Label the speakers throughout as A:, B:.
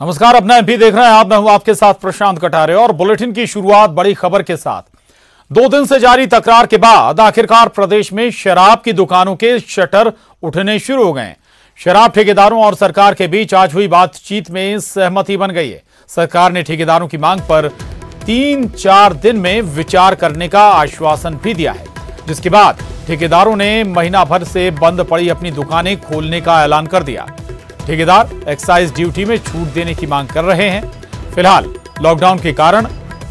A: नमस्कार, अपना एमपी देख रहे हैं आप। मैं हूं आपके साथ प्रशांत कटारे और बुलेटिन की शुरुआत बड़ी खबर के साथ। 2 दिन से जारी तकरार के बाद आखिरकार प्रदेश में शराब की दुकानों के शटर उठने शुरू हो गए। शराब ठेकेदारों और सरकार के बीच आज हुई बातचीत में सहमति बन गई है। सरकार ने ठेकेदारों की मांग पर 3-4 दिन में विचार करने का आश्वासन भी दिया है, जिसके बाद ठेकेदारों ने महीना भर से बंद पड़ी अपनी दुकानें खोलने का ऐलान कर दिया। ठेकेदार एक्साइज ड्यूटी में छूट देने की मांग कर रहे हैं। फिलहाल लॉकडाउन के कारण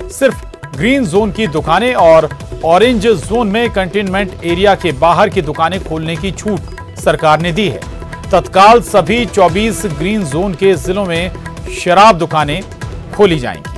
A: सिर्फ ग्रीन जोन की दुकानें और ऑरेंज जोन में कंटेनमेंट एरिया के बाहर की दुकानें खोलने की छूट सरकार ने दी है। तत्काल सभी 24 ग्रीन जोन के जिलों में शराब दुकानें खोली जाएंगी।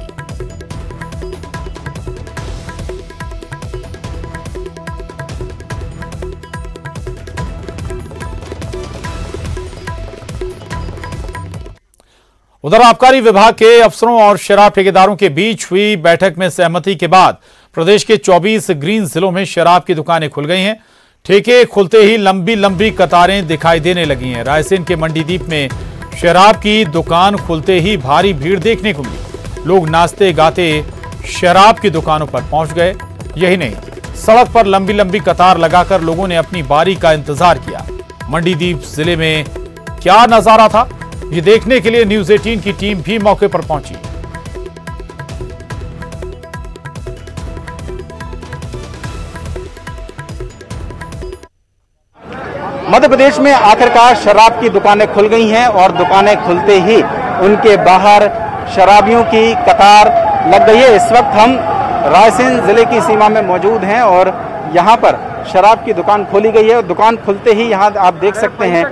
A: उधर आबकारी विभाग के अफसरों और शराब ठेकेदारों के बीच हुई बैठक में सहमति के बाद प्रदेश के 24 ग्रीन जिलों में शराब की दुकानें खुल गई हैं। ठेके खुलते ही लंबी लंबी कतारें दिखाई देने लगी हैं। रायसेन के मंडीदीप में शराब की दुकान खुलते ही भारी भीड़ देखने को मिली। लोग नाचते गाते शराब की दुकानों पर पहुंच गए। यही नहीं, सड़क पर लंबी लंबी कतार लगाकर लोगों ने अपनी बारी का इंतजार किया। मंडीदीप जिले में क्या नजारा था, ये देखने के लिए न्यूज 18 की टीम भी मौके पर पहुंची।
B: मध्य प्रदेश में आखिरकार शराब की दुकानें खुल गई हैं और दुकानें खुलते ही उनके बाहर शराबियों की कतार लग गई है। इस वक्त हम रायसेन जिले की सीमा में मौजूद हैं और यहाँ पर शराब की दुकान खोली गई है। दुकान खुलते ही यहाँ आप देख सकते हैं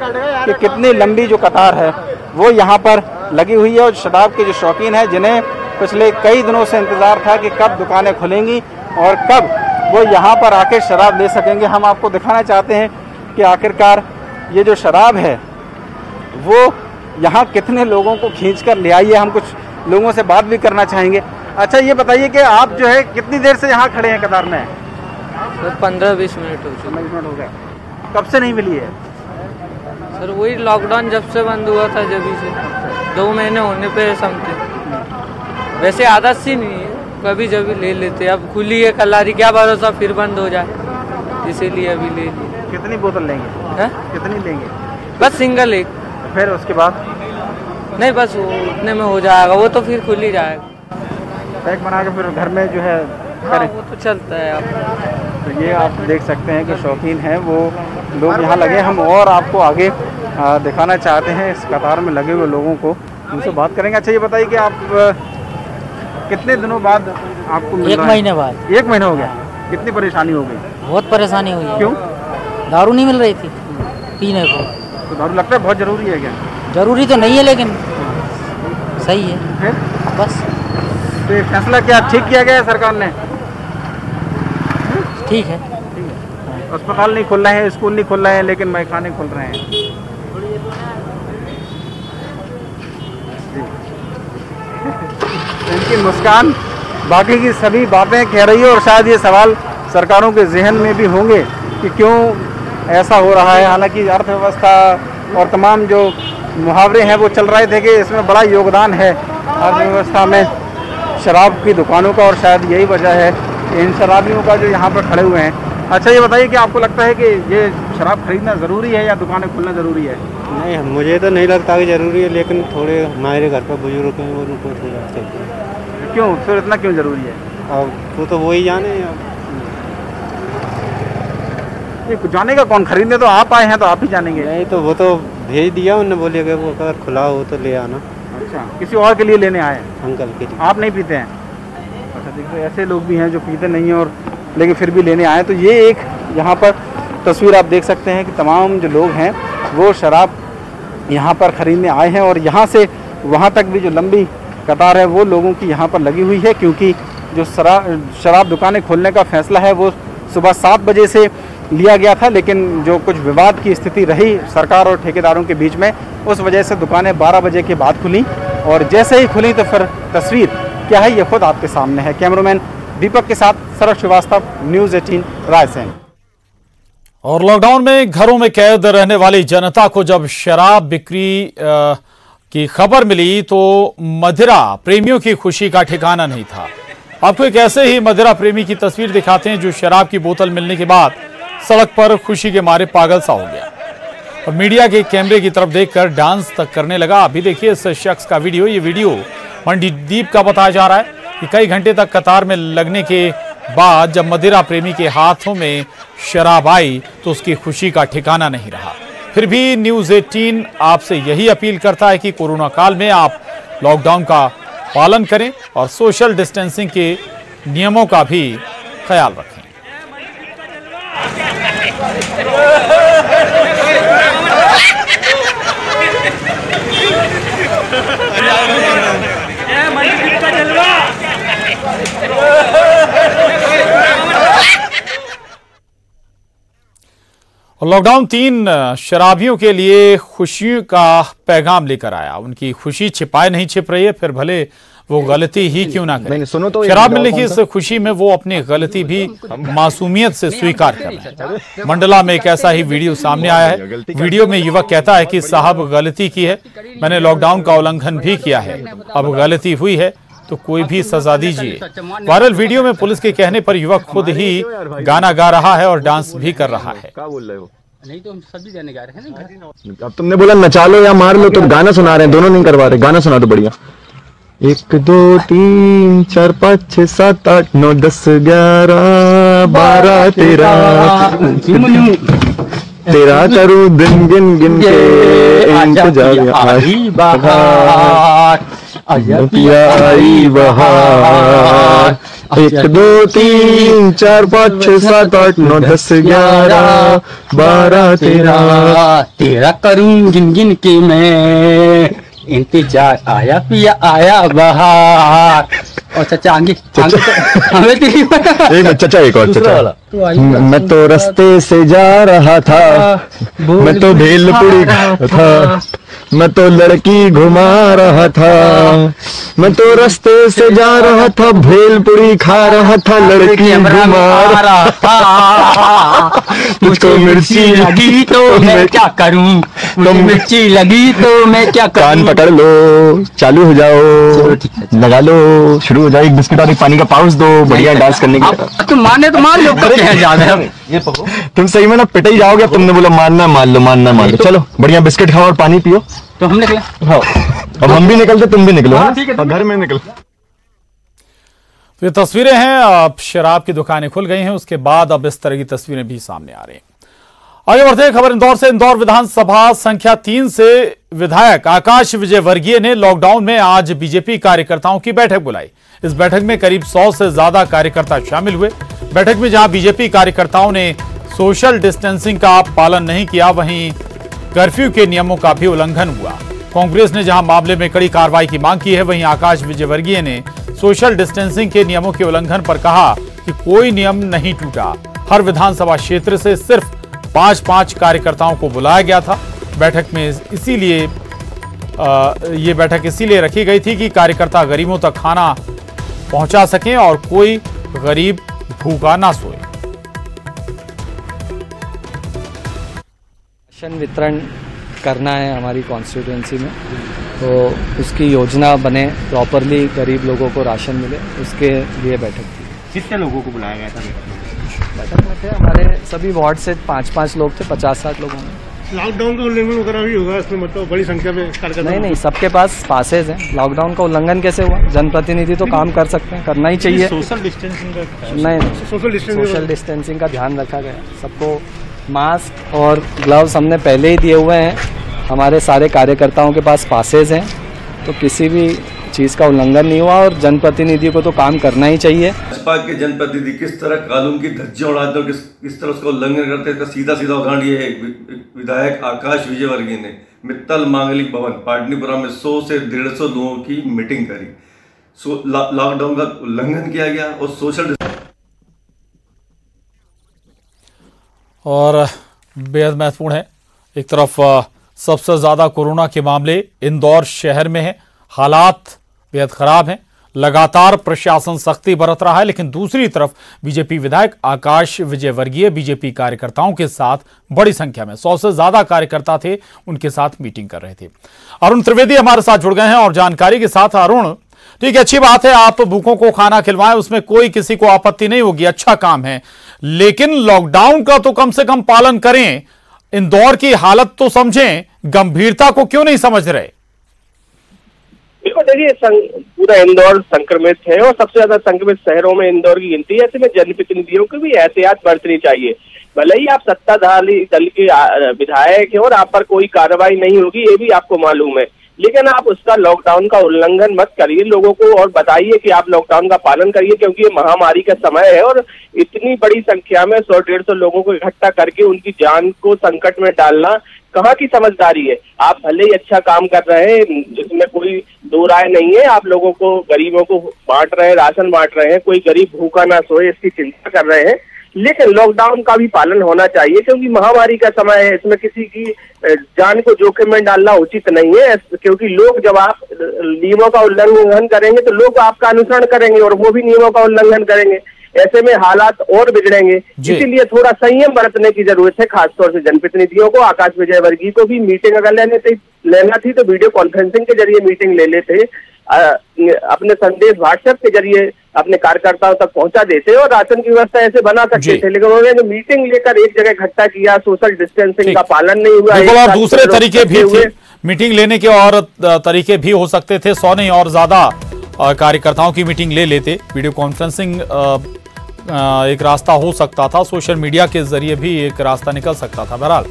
B: कि कितनी लंबी जो कतार है वो यहाँ पर लगी हुई है। और शराब के जो शौकीन हैं, जिन्हें पिछले कई दिनों से इंतजार था कि कब दुकानें खुलेंगी और कब वो यहाँ पर आके शराब ले सकेंगे। हम आपको दिखाना चाहते हैं कि आखिरकार ये जो शराब है वो यहाँ कितने लोगों को खींच कर ले आई है। हम कुछ लोगों से बात भी करना चाहेंगे। अच्छा, ये बताइए कि आप जो है कितनी देर से यहाँ खड़े हैं कतार में?
C: सर 15-20 मिनट हो
B: गए। कब से नहीं मिली है?
C: सर वही लॉकडाउन जब से बंद हुआ था, जब से 2 महीने होने पे समथिंग। वैसे आदत सी नहीं है, कभी जब ले लेते। अब खुली है कलारी, क्या भरोसा फिर बंद हो जाए, इसीलिए अभी ले ली।
B: कितनी बोतल लेंगे?
C: है?
B: कितनी लेंगे?
C: बस सिंगल एक।
B: फिर उसके बाद
C: नहीं, बस उतने में हो जाएगा, वो तो फिर खुल ही जाएगा।
B: पैक बना के फिर घर में जो है
C: करें। वो तो चलता है।
B: तो ये आप देख सकते हैं कि शौकीन हैं वो लोग यहाँ लगे। हम और आपको आगे दिखाना चाहते हैं इस कतार में लगे हुए लोगों को, उनसे बात करेंगे। अच्छा, ये बताइए कि आप कितने दिनों बाद आपको मिल रहा है?
D: 1 महीने बाद।
B: 1 महीना हो गया। कितनी परेशानी हो गई?
D: बहुत परेशानी हुई है।
B: क्यों?
D: दारू नहीं मिल रही थी पीने को।
B: तो दारू लगता है बहुत जरूरी है क्या?
D: जरूरी तो नहीं है, लेकिन सही है।
B: फिर
D: बस
B: तो ये फैसला क्या ठीक किया गया है सरकार ने?
D: ठीक है।
B: अस्पताल नहीं खुल रहे हैं, स्कूल नहीं खुल रहे हैं, लेकिन मैखाने खुल रहे हैं। इनकी मुस्कान बाकी की सभी बातें कह रही है और शायद ये सवाल सरकारों के जहन में भी होंगे कि क्यों ऐसा हो रहा है। हालांकि अर्थव्यवस्था और तमाम जो मुहावरे हैं वो चल रहे थे कि इसमें बड़ा योगदान है अर्थव्यवस्था में शराब की दुकानों का, और शायद यही वजह है इन शराबियों का जो यहाँ पर खड़े हुए हैं। अच्छा, ये बताइए कि आपको लगता है कि ये शराब खरीदना ज़रूरी है या दुकानें खुलना ज़रूरी है?
E: नहीं, मुझे तो नहीं लगता कि ज़रूरी है, लेकिन थोड़े हमारे घर पर बुजुर्ग हैं, उनको थोड़ा चाहिए।
B: क्यों? फिर इतना क्यों ज़रूरी है?
E: अब तो वही जाने।
B: ये जाने का कौन? खरीदने तो आप आए हैं, तो आप ही जानेंगे।
E: नहीं, तो वो तो भेज दिया उन्होंने, बोले कि वो अगर खुला हो तो ले आना।
B: अच्छा, किसी और के लिए लेने आए?
E: अंकल के लिए।
B: आप नहीं पीते हैं? अच्छा, देखिए ऐसे लोग भी हैं जो पीते नहीं हैं और लेकिन फिर भी लेने आए। तो ये एक यहाँ पर तस्वीर आप देख सकते हैं कि तमाम जो लोग हैं वो शराब यहाँ पर ख़रीदने आए हैं और यहाँ से वहाँ तक भी जो लंबी कतार है वो लोगों की यहाँ पर लगी हुई है, क्योंकि जो शराब दुकानें खोलने का फैसला है वो सुबह 7 बजे से लिया गया था, लेकिन जो कुछ विवाद की स्थिति रही सरकार और ठेकेदारों के बीच में, उस वजह से दुकानें 12 बजे के बाद खुली। और जैसे ही खुली तो फिर तस्वीर क्या है ये खुद आपके सामने है। कैमरामैन दीपक के साथ शरद श्रीवास्तव, न्यूज़ 18 रायसेन।
A: और लॉकडाउन में घरों में कैद रहने वाली जनता को जब शराब बिक्री कि खबर मिली तो मदिरा प्रेमियों की खुशी का ठिकाना नहीं था। आपको एक ऐसे ही मदिरा प्रेमी की तस्वीर दिखाते हैं जो शराब की बोतल मिलने के बाद सड़क पर खुशी के मारे पागल सा हो गया और मीडिया के कैमरे की तरफ देखकर डांस तक करने लगा। अभी देखिए इस शख्स का वीडियो। ये वीडियो मंडीदीप का बताया जा रहा है कि कई घंटे तक कतार में लगने के बाद जब मदिरा प्रेमी के हाथों में शराब आई तो उसकी खुशी का ठिकाना नहीं रहा। फिर भी न्यूज़ 18 आपसे यही अपील करता है कि कोरोना काल में आप लॉकडाउन का पालन करें और सोशल डिस्टेंसिंग के नियमों का भी ख्याल रखें। लॉकडाउन 3 शराबियों के लिए खुशियों का पैगाम लेकर आया। उनकी खुशी छिपाए नहीं छिप रही है, फिर भले वो गलती ही क्यों ना करें। शराब मिलने की इस खुशी में वो अपनी गलती भी मासूमियत से स्वीकार कर रहे हैं। मंडला में एक ऐसा ही वीडियो सामने आया है। वीडियो में युवक कहता है कि साहब गलती की है, मैंने लॉकडाउन का उल्लंघन भी किया है, अब गलती हुई है तो कोई भी सजा दीजिए। वायरल वीडियो में पुलिस के कहने पर युवक खुद ही गाना गा रहा है और डांस भी कर रहा है।
F: नहीं तो हम सभी गाने गा रहे हैं ना।
G: अब तुमने बोला नचा लो या मार लो, तो गाना सुना रहे हैं, दोनों नहीं करवा रहे। गाना सुना दो बढ़िया। 1 2 3 4 5 6 7 8 9 10 11 12 13 करूं दिन गिन गिन के इंतजार आई बहार आई बहार। 1 2 3 4 5 6 7 8 9 10 11 12
F: 13 करूं गिन गिन के मैं इंतजार आया पिया आया बहार। और चचा आगे हमें तो नहीं पता।
G: एक चचा एक और चचा। मैं तो रास्ते से जा रहा था, मैं तो भेलपुरी था, मैं तो लड़की घुमा रहा था, मैं तो रास्ते से जा रहा था, भेलपुरी खा रहा था, लड़की घुमा रहा था।
F: मुझको मिर्ची लगी तो मैं क्या करूं, मुझे मिर्ची लगी तो मैं क्या करूं।
G: कान पकड़ लो, चालू हो जाओ, लगा लो, शुरू हो जाओ। एक बिस्किट और एक पानी का पाउच दो, बढ़िया डांस करने के।
F: तुम माने तो मान लो,
G: तुम सही में ना पिट ही जाओगे। तुमने बोला मानना मान लो, मानना मान लो। चलो बढ़िया बिस्किट खाओ और पानी पियो।
F: तो हम निकले।
G: हाँ अब हम भी निकलते, तुम भी निकलो। और घर में निकलो।
A: ये तस्वीरें हैं, अब शराब की दुकानें खुल गई हैं, उसके बाद अब इस तरह की तस्वीरें भी सामने आ रही हैं। आगे बढ़ते हैं खबर इंदौर से। इंदौर विधानसभा संख्या 3 से विधायक आकाश विजयवर्गीय ने लॉकडाउन में आज बीजेपी कार्यकर्ताओं की बैठक बुलाई। इस बैठक में करीब 100 से ज्यादा कार्यकर्ता शामिल हुए। बैठक में जहां बीजेपी कार्यकर्ताओं ने सोशल डिस्टेंसिंग का पालन नहीं किया, वहीं कर्फ्यू के नियमों का भी उल्लंघन हुआ। कांग्रेस ने जहां मामले में कड़ी कार्रवाई की मांग की है, वहीं आकाश विजयवर्गीय ने सोशल डिस्टेंसिंग के नियमों के उल्लंघन पर कहा कि कोई नियम नहीं टूटा। हर विधानसभा क्षेत्र से सिर्फ 5-5 कार्यकर्ताओं को बुलाया गया था। बैठक में ये बैठक इसीलिए रखी गई थी कि कार्यकर्ता गरीबों तक खाना पहुंचा सकें और कोई गरीब भूखा ना सोए।
C: राशन वितरण करना है हमारी कॉन्स्टिट्यूएंसी में, तो उसकी योजना बने, प्रॉपरली गरीब लोगों को राशन मिले, उसके लिए बैठक थी।
B: कितने लोगों को बुलाया गया था
C: बैठक में? थे हमारे सभी वार्ड से 5-5 लोग थे, 50-60 लोग होंगे।
E: लॉकडाउन का उल्लंघन वगैरह भी होगा इसमें, मतलब बड़ी संख्या में कार्यकर्ता?
C: नहीं, सबके पास पासेज हैं। लॉकडाउन का उल्लंघन कैसे हुआ? जनप्रतिनिधि तो काम कर सकते हैं, करना ही चाहिए।
E: सोशल डिस्टेंसिंग का
C: नहीं, सोशल डिस्टेंसिंग का ध्यान रखा गया। सबको मास्क और ग्लव्स हमने पहले ही दिए हुए हैं। हमारे सारे कार्यकर्ताओं के पास पासेज हैं, तो किसी भी चीज़ का उल्लंघन नहीं हुआ और जनप्रतिनिधि को तो काम करना ही चाहिए।
H: भाजपा के जनप्रतिनिधि किस तरह कानून की धज्जियां उड़ाते हैं, किस तरह उसका उल्लंघन करते हैं, इसका सीधा सीधा उदाहरण ये है। विधायक आकाश विजयवर्गीय ने मित्तल मांगलिक भवन पाटनीपुरा में 100 से 150 लोगों की मीटिंग करी। लॉकडाउन का उल्लंघन किया गया और सोशल
A: और बेहद महत्वपूर्ण है। एक तरफ सबसे ज्यादा कोरोना के मामले इंदौर शहर में है, हालात बेहद खराब हैं। लगातार प्रशासन सख्ती बरत रहा है, लेकिन दूसरी तरफ बीजेपी विधायक आकाश विजयवर्गीय बीजेपी कार्यकर्ताओं के साथ बड़ी संख्या में 100 से ज्यादा कार्यकर्ता थे, उनके साथ मीटिंग कर रहे थे। अरुण त्रिवेदी हमारे साथ जुड़ गए हैं और जानकारी के साथ। अरुण, ठीक है, अच्छी बात है आप भूखों को खाना खिलवाएं, उसमें कोई किसी को आपत्ति नहीं होगी, अच्छा काम है, लेकिन लॉकडाउन का तो कम से कम पालन करें। इंदौर की हालत तो समझें, गंभीरता को क्यों नहीं समझ रहे?
I: देखो, देखिए पूरा इंदौर संक्रमित है और सबसे ज्यादा संक्रमित शहरों में इंदौर की गिनती है। ऐसे में जनप्रतिनिधियों को भी एहतियात बरतनी चाहिए। भले ही आप सत्ताधारी दल के विधायक हैं और आप पर कोई कार्रवाई नहीं होगी, ये भी आपको मालूम है, लेकिन आप उसका लॉकडाउन का उल्लंघन मत करिए लोगों को और बताइए कि आप लॉकडाउन का पालन करिए, क्योंकि ये महामारी का समय है और इतनी बड़ी संख्या में 100-150 लोगों को इकट्ठा करके उनकी जान को संकट में डालना कहाँ की समझदारी है। आप भले ही अच्छा काम कर रहे हैं, जिसमें कोई दो राय नहीं है, आप लोगों को, गरीबों को बांट रहे हैं, राशन बांट रहे हैं, कोई गरीब भूखा ना सोए इसकी चिंता कर रहे हैं, लेकिन लॉकडाउन का भी पालन होना चाहिए, क्योंकि महामारी का समय है। इसमें किसी की जान को जोखिम में डालना उचित नहीं है, क्योंकि लोग, जब आप नियमों का उल्लंघन करेंगे तो लोग आपका अनुसरण करेंगे और वो भी नियमों का उल्लंघन करेंगे। ऐसे में हालात और बिगड़ेंगे, इसीलिए थोड़ा संयम बरतने की जरूरत है, खासतौर से जनप्रतिनिधियों को। आकाश विजयवर्गीय को भी मीटिंग अगर लेना थी तो वीडियो कॉन्फ्रेंसिंग के जरिए मीटिंग ले लेते, अपने संदेश व्हाट्सएप के जरिए अपने कार्यकर्ताओं तक पहुंचा देते और राशन की व्यवस्था ऐसे बना सकते थे, लेकिन उन्होंने जो मीटिंग लेकर एक जगह इकट्ठा किया, सोशल डिस्टेंसिंग का पालन नहीं हुआ।
A: और दूसरे तरीके भी थे मीटिंग लेने के, और तरीके भी हो सकते थे, 100 नहीं और ज्यादा कार्यकर्ताओं की मीटिंग ले लेते। वीडियो कॉन्फ्रेंसिंग एक रास्ता हो सकता था, सोशल मीडिया के जरिए भी एक रास्ता निकल सकता था। बहरहाल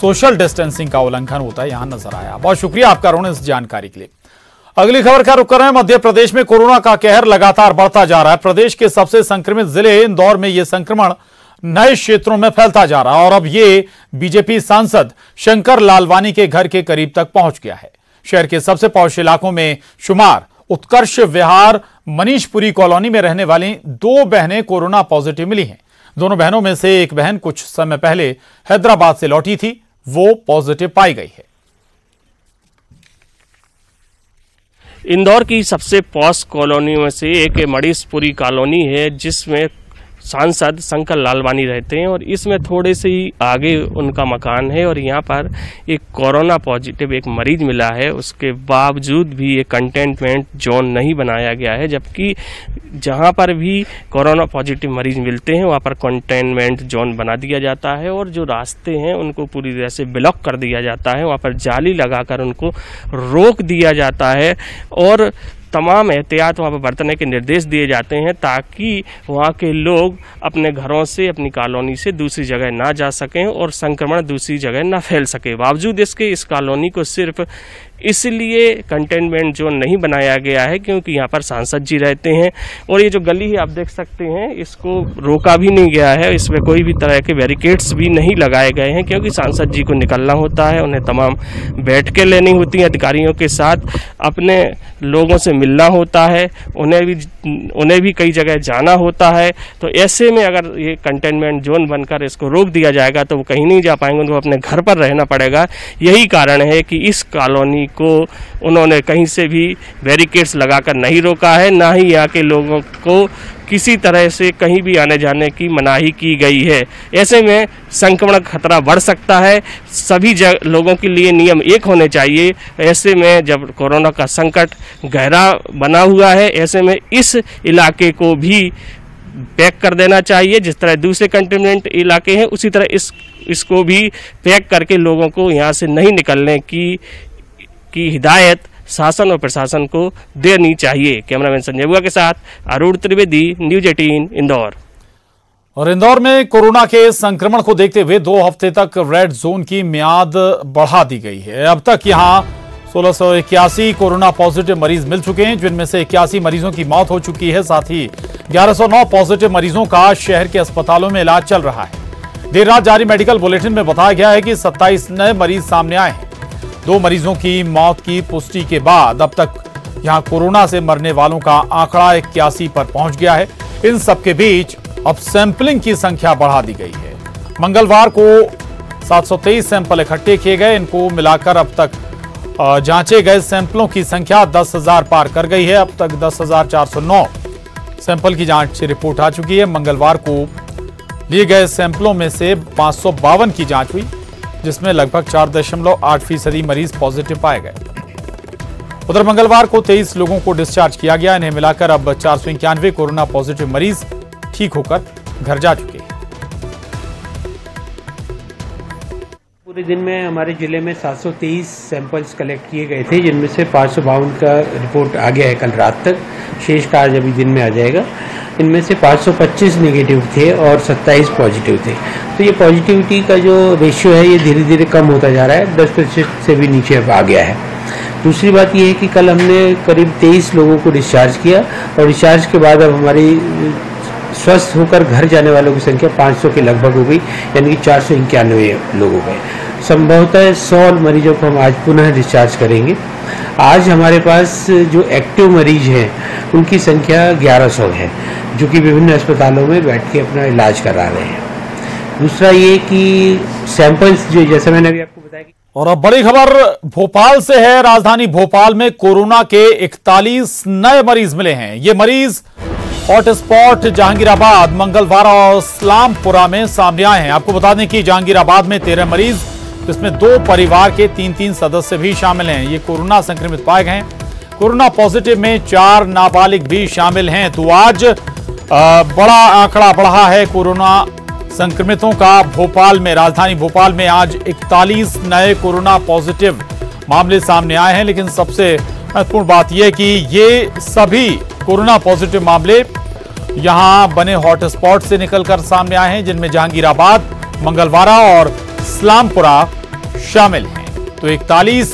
A: सोशल डिस्टेंसिंग का उल्लंघन होता है, यहां नजर आया। बहुत शुक्रिया आपका अरुण इस जानकारी के लिए। अगली खबर का रुख कर रहे हैं। मध्य प्रदेश में कोरोना का कहर लगातार बढ़ता जा रहा है। प्रदेश के सबसे संक्रमित जिले इंदौर में यह संक्रमण नए क्षेत्रों में फैलता जा रहा है और अब ये बीजेपी सांसद शंकर लालवानी के घर के करीब तक पहुंच गया है। शहर के सबसे पॉश इलाकों में शुमार उत्कर्ष विहार मनीषपुरी कॉलोनी में रहने वाली 2 बहनें कोरोना पॉजिटिव मिली हैं। दोनों बहनों में से एक बहन कुछ समय पहले हैदराबाद से लौटी थी, वो पॉजिटिव पाई गई है।
J: इंदौर की सबसे पॉश कॉलोनी में से एक मनीषपुरी कॉलोनी है, जिसमें सांसद शंकर लालवानी रहते हैं और इसमें थोड़े से ही आगे उनका मकान है और यहाँ पर एक कोरोना पॉजिटिव एक मरीज मिला है। उसके बावजूद भी ये कंटेनमेंट जोन नहीं बनाया गया है, जबकि जहाँ पर भी कोरोना पॉजिटिव मरीज मिलते हैं वहाँ पर कंटेनमेंट जोन बना दिया जाता है और जो रास्ते हैं उनको पूरी तरह से ब्लॉक कर दिया जाता है। वहाँ पर जाली लगाकर उनको रोक दिया जाता है और तमाम एहतियात वहाँ पर बरतने के निर्देश दिए जाते हैं, ताकि वहाँ के लोग अपने घरों से, अपनी कॉलोनी से दूसरी जगह ना जा सकें और संक्रमण दूसरी जगह ना फैल सके। बावजूद इसके इस कॉलोनी को सिर्फ इसलिए कंटेनमेंट जोन नहीं बनाया गया है क्योंकि यहाँ पर सांसद जी रहते हैं और ये जो गली है आप देख सकते हैं, इसको रोका भी नहीं गया है, इसमें कोई भी तरह के बैरिकेड्स भी नहीं लगाए गए हैं, क्योंकि सांसद जी को निकलना होता है, उन्हें तमाम बैठकें लेनी होती हैं, अधिकारियों के साथ अपने लोगों से मिलना होता है, उन्हें भी कई जगह जाना होता है। तो ऐसे में अगर ये कंटेनमेंट जोन बनकर इसको रोक दिया जाएगा तो वो कहीं नहीं जा पाएंगे, उनको अपने घर पर रहना पड़ेगा। यही कारण है कि इस कॉलोनी को उन्होंने कहीं से भी बैरिकेड्स लगाकर नहीं रोका है, ना ही यहाँ के लोगों को किसी तरह से कहीं भी आने जाने की मनाही की गई है। ऐसे में संक्रमण खतरा बढ़ सकता है, सभी लोगों के लिए नियम एक होने चाहिए। ऐसे में जब कोरोना का संकट गहरा बना हुआ है, ऐसे में इस इलाके को भी पैक कर देना चाहिए। जिस तरह दूसरे कंटेनमेंट इलाके हैं उसी तरह इसको भी पैक करके लोगों को यहाँ से नहीं निकलने की हिदायत शासन और प्रशासन को देनी चाहिए। कैमरामैन संजय बुआ के साथ अरुण त्रिवेदी, न्यूज 18 इंदौर।
A: और इंदौर में कोरोना के संक्रमण को देखते हुए 2 हफ्ते तक रेड जोन की मियाद बढ़ा दी गई है। अब तक यहां 1681 कोरोना पॉजिटिव मरीज मिल चुके हैं, जिनमें से 81 मरीजों की मौत हो चुकी है। साथ ही 1109 पॉजिटिव मरीजों का शहर के अस्पतालों में इलाज चल रहा है। देर रात जारी मेडिकल बुलेटिन में बताया गया है कि 27 नए मरीज सामने आए हैं। 2 मरीजों की मौत की पुष्टि के बाद अब तक यहां कोरोना से मरने वालों का आंकड़ा 81 पर पहुंच गया है। इन सबके बीच अब सैंपलिंग की संख्या बढ़ा दी गई है। मंगलवार को 723 सैंपल इकट्ठे किए गए। इनको मिलाकर अब तक जांचे गए सैंपलों की संख्या 10,000 पार कर गई है। अब तक 10,409 सैंपल की जांच रिपोर्ट आ चुकी है। मंगलवार को लिए गए सैंपलों में से 552 की जांच हुई, जिसमें लगभग 4.8% मरीज पॉजिटिव पाए गए। उधर मंगलवार को 23 लोगों को डिस्चार्ज किया गया। इन्हें मिलाकर अब 491 कोरोना पॉजिटिव मरीज ठीक होकर घर जा चुके हैं।
K: पूरे दिन में हमारे जिले में 723 सैंपल्स कलेक्ट किए गए थे, जिनमें से 552 का रिपोर्ट आ गया है कल रात तक। शेष का आज अभी दिन में आ जाएगा। इनमें से 525 नेगेटिव थे और 27 पॉजिटिव थे। तो ये पॉजिटिविटी का जो रेशियो है ये धीरे धीरे कम होता जा रहा है, 10% से भी नीचे अब आ गया है। दूसरी बात ये है कि कल हमने करीब 23 लोगों को डिस्चार्ज किया और डिस्चार्ज के बाद अब हमारी स्वस्थ होकर घर जाने वालों की संख्या 500 के लगभग हो गई, यानी कि 491 लोग हो गए। संभवतः 100 मरीजों को हम आज पुनः डिस्चार्ज करेंगे। आज हमारे पास जो एक्टिव मरीज हैं उनकी संख्या 1100 है, जो कि विभिन्न अस्पतालों में बैठ के अपना इलाज करा रहे हैं। दूसरा ये कि सैंपल्स जो जैसे मैंने अभी आपको बताया।
A: और अब बड़ी खबर भोपाल से है। राजधानी भोपाल में कोरोना के 41 नए मरीज मिले हैं। ये मरीज हॉटस्पॉट जहांगीराबाद, मंगलवारा और इस्लामपुरा में सामने आए हैं। आपको बता दें कि जहांगीराबाद में 13 मरीज, जिसमें 2 परिवार के 3-3 सदस्य भी शामिल हैं, ये कोरोना संक्रमित पाए गए हैं। कोरोना पॉजिटिव में 4 नाबालिग भी शामिल हैं। तो आज बड़ा आंकड़ा बढ़ा है कोरोना संक्रमितों का। भोपाल में, राजधानी भोपाल में आज 41 नए कोरोना पॉजिटिव मामले सामने आए हैं। लेकिन सबसे महत्वपूर्ण बात यह कि ये सभी कोरोना पॉजिटिव मामले यहां बने हॉटस्पॉट से निकलकर सामने आए हैं, जिनमें जहांगीराबाद, मंगलवारा और इस्लामपुरा शामिल हैं। तो 41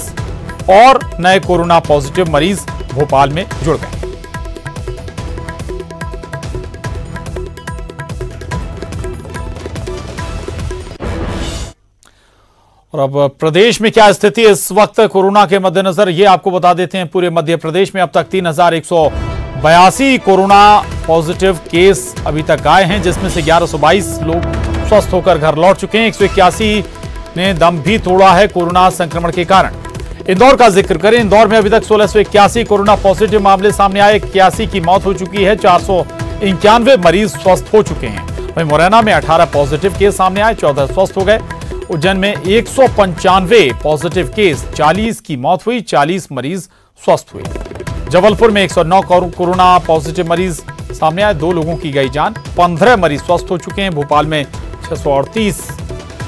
A: और नए कोरोना पॉजिटिव मरीज भोपाल में जुड़ गए। और अब प्रदेश में क्या स्थिति है इस वक्त कोरोना के मद्देनजर, ये आपको बता देते हैं। पूरे मध्य प्रदेश में अब तक 3,182 कोरोना पॉजिटिव केस अभी तक आए हैं, जिसमें से 1122 लोग स्वस्थ होकर घर लौट चुके हैं। 181 ने दम भी तोड़ा है कोरोना संक्रमण के कारण। इंदौर का जिक्र करें, इंदौर में अभी तक 1681 कोरोना पॉजिटिव मामले सामने आए। 81 की मौत हो चुकी है, 491 मरीज स्वस्थ हो चुके हैं। वहीं मुरैना में 18 पॉजिटिव केस सामने आए, 14 स्वस्थ हो गए। उज्जैन में 195 पॉजिटिव केस, 40 की मौत हुई, 40 मरीज स्वस्थ हुए। जबलपुर में 109 कोरोना पॉजिटिव मरीज सामने आए, 2 लोगों की गई जान, 15 मरीज स्वस्थ हो चुके हैं। भोपाल में 638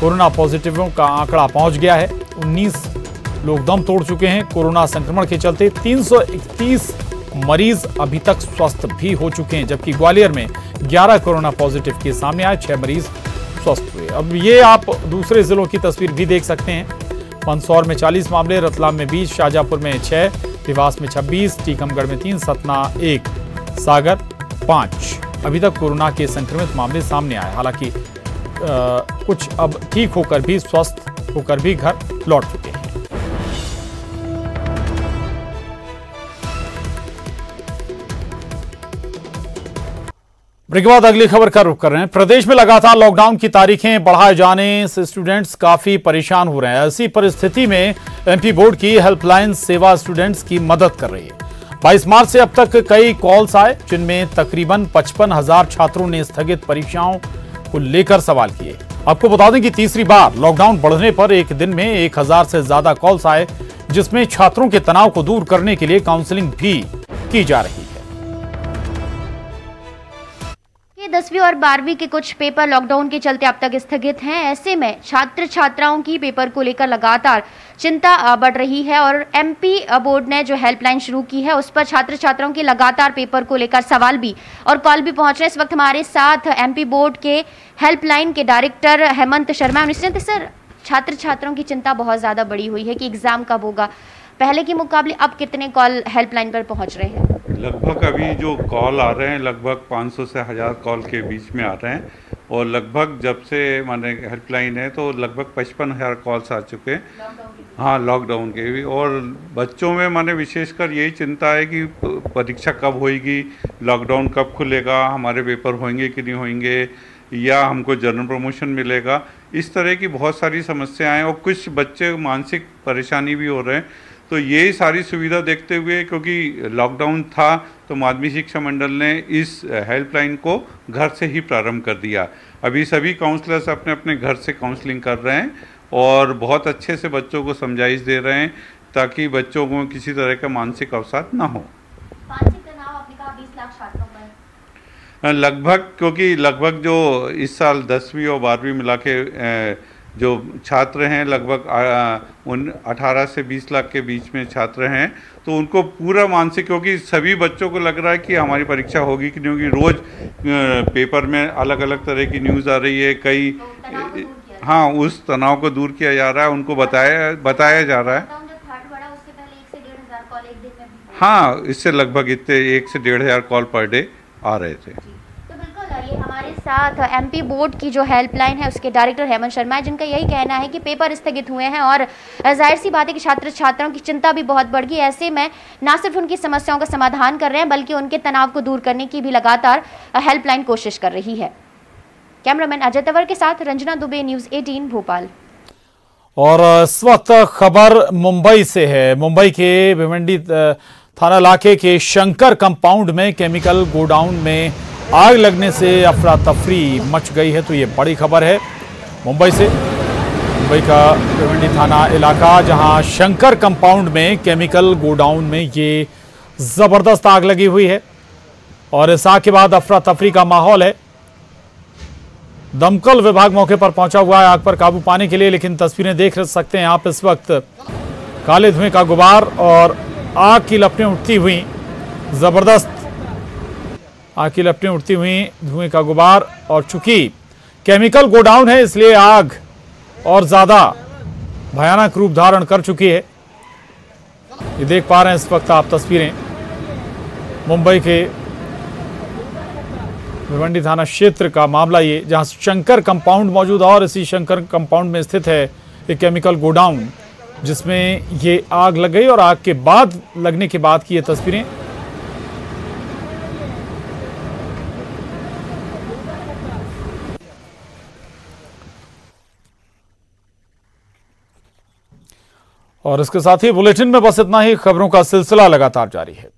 A: कोरोना पॉजिटिवों का आंकड़ा पहुंच गया है, 19 लोग दम तोड़ चुके हैं। कोरोना संक्रमण के चलते 331 मरीज अभी तक स्वस्थ भी हो चुके हैं, जबकि ग्वालियर में 11 कोरोना पॉजिटिव केस सामने आए, 6 मरीज स्वस्थ हुए। अब ये आप दूसरे जिलों की तस्वीर भी देख सकते हैं। मंदसौर में 40 मामले, रतलाम में 20, शाजापुर में 6, देवास में 26, टीकमगढ़ में 3, सतना 1, सागर 5 अभी तक कोरोना के संक्रमित मामले सामने आए। हालांकि कुछ अब ठीक होकर भी, स्वस्थ होकर भी घर लौट चुके हैं। ब्रेक के बाद अगली खबर का रुख कर रहे हैं। प्रदेश में लगातार लॉकडाउन की तारीखें बढ़ाए जाने से स्टूडेंट्स काफी परेशान हो रहे हैं। ऐसी परिस्थिति में एमपी बोर्ड की हेल्पलाइन सेवा स्टूडेंट्स की मदद कर रही है। 22 मार्च से अब तक कई कॉल्स आए, जिनमें तकरीबन 55,000 छात्रों ने स्थगित परीक्षाओं को लेकर सवाल किए। आपको बता दें कि तीसरी बार लॉकडाउन बढ़ने पर एक दिन में 1000 से ज्यादा कॉल्स आए, जिसमें छात्रों के तनाव को दूर करने के लिए काउंसलिंग भी की जा रही है।
L: 10वीं और 12वीं के कुछ पेपर लॉकडाउन के चलते अब तक स्थगित हैं। ऐसे में छात्र छात्राओं की पेपर को लेकर लगातार चिंता बढ़ रही है और एमपी बोर्ड ने जो हेल्पलाइन शुरू की है उस पर छात्र छात्राओं के लगातार पेपर को लेकर सवाल भी और कॉल भी पहुंच रहे हैं। इस वक्त हमारे साथ एमपी बोर्ड के हेल्पलाइन के डायरेक्टर हेमंत शर्मा। सर, छात्र छात्राओं की चिंता बहुत ज्यादा बढ़ी हुई है कि एग्जाम कब होगा। पहले के मुकाबले अब कितने कॉल हेल्पलाइन पर पहुंच रहे हैं?
M: लगभग अभी जो कॉल आ रहे हैं लगभग 500 से 1000 कॉल के बीच में आ रहे हैं और लगभग जब से माने हेल्पलाइन है तो लगभग 55,000 कॉल्स आ चुके हैं। हाँ, लॉकडाउन के भी। और बच्चों में माने विशेषकर यही चिंता है कि परीक्षा कब होएगी, लॉकडाउन कब खुलेगा, हमारे पेपर होंगे कि नहीं होंगे, या हमको जनरल प्रमोशन मिलेगा। इस तरह की बहुत सारी समस्याएं और कुछ बच्चे मानसिक परेशानी भी हो रहे हैं। तो ये सारी सुविधा देखते हुए, क्योंकि लॉकडाउन था, तो माध्यमिक शिक्षा मंडल ने इस हेल्पलाइन को घर से ही प्रारंभ कर दिया। अभी सभी काउंसलर्स अपने अपने घर से काउंसलिंग कर रहे हैं और बहुत अच्छे से बच्चों को समझाइश दे रहे हैं ताकि बच्चों को किसी तरह का मानसिक अवसाद ना हो।
L: मानसिक तनाव आपने कहा 20 लाख छात्रों पर
M: लगभग, क्योंकि लगभग जो इस साल 10वीं और 12वीं मिला के जो छात्र हैं, लगभग 18 से 20 लाख के बीच में छात्र हैं, तो उनको पूरा मानसिक, क्योंकि सभी बच्चों को लग रहा है कि हमारी परीक्षा होगी कि नहीं होगी। रोज़ पेपर में अलग अलग तरह की न्यूज़ आ रही है, कई हाँ, उस तनाव को दूर किया जा रहा है, उनको बताया जा रहा है। हाँ, इससे लगभग इतने 1 से 1,500 कॉल पर डे आ रहे थे।
L: तो बिल्कुल, ये हमारे साथ एमपी बोर्ड की जो हेल्पलाइन है उसके डायरेक्टर हेमंत शर्मा है, जिनका यही कहना है कि पेपर स्थगित हुए हैं और जाहिर सी बात है कि छात्र छात्राओं की चिंता भी बहुत बढ़ गई। ऐसे में न सिर्फ उनकी समस्याओं का समाधान कर रहे हैं बल्कि उनके तनाव को दूर करने की भी लगातार हेल्पलाइन कोशिश कर रही है। कैमरामैन अजय तंवर के साथ रंजना दुबे, न्यूज़ 18 भोपाल।
A: और इस वक्त खबर मुंबई से है। मुंबई के भिवंडी थाना इलाके के शंकर कंपाउंड में केमिकल गोडाउन में आग लगने से अफरा तफरी मच गई है। तो ये बड़ी खबर है मुंबई से। मुंबई का भिवंडी थाना इलाका, जहां शंकर कंपाउंड में केमिकल गोडाउन में ये जबरदस्त आग लगी हुई है और इस आग के बाद अफरा तफरी का माहौल है। दमकल विभाग मौके पर पहुंचा हुआ है आग पर काबू पाने के लिए, लेकिन तस्वीरें देख सकते हैं आप इस वक्त काले धुएं का गुबार और आग की लपटें उठती हुई, जबरदस्त आग की लपटें उठती हुई, धुएं का गुबार। और चूंकि केमिकल गोडाउन है इसलिए आग और ज्यादा भयानक रूप धारण कर चुकी है। ये देख पा रहे हैं इस वक्त आप तस्वीरें मुंबई के भिवंडी थाना क्षेत्र का मामला, ये जहां शंकर कंपाउंड मौजूद है और इसी शंकर कंपाउंड में स्थित है एक केमिकल गोडाउन जिसमें ये आग लग गई और आग के बाद लगने के बाद की ये तस्वीरें। और इसके साथ ही बुलेटिन में बस इतना ही। खबरों का सिलसिला लगातार जारी है।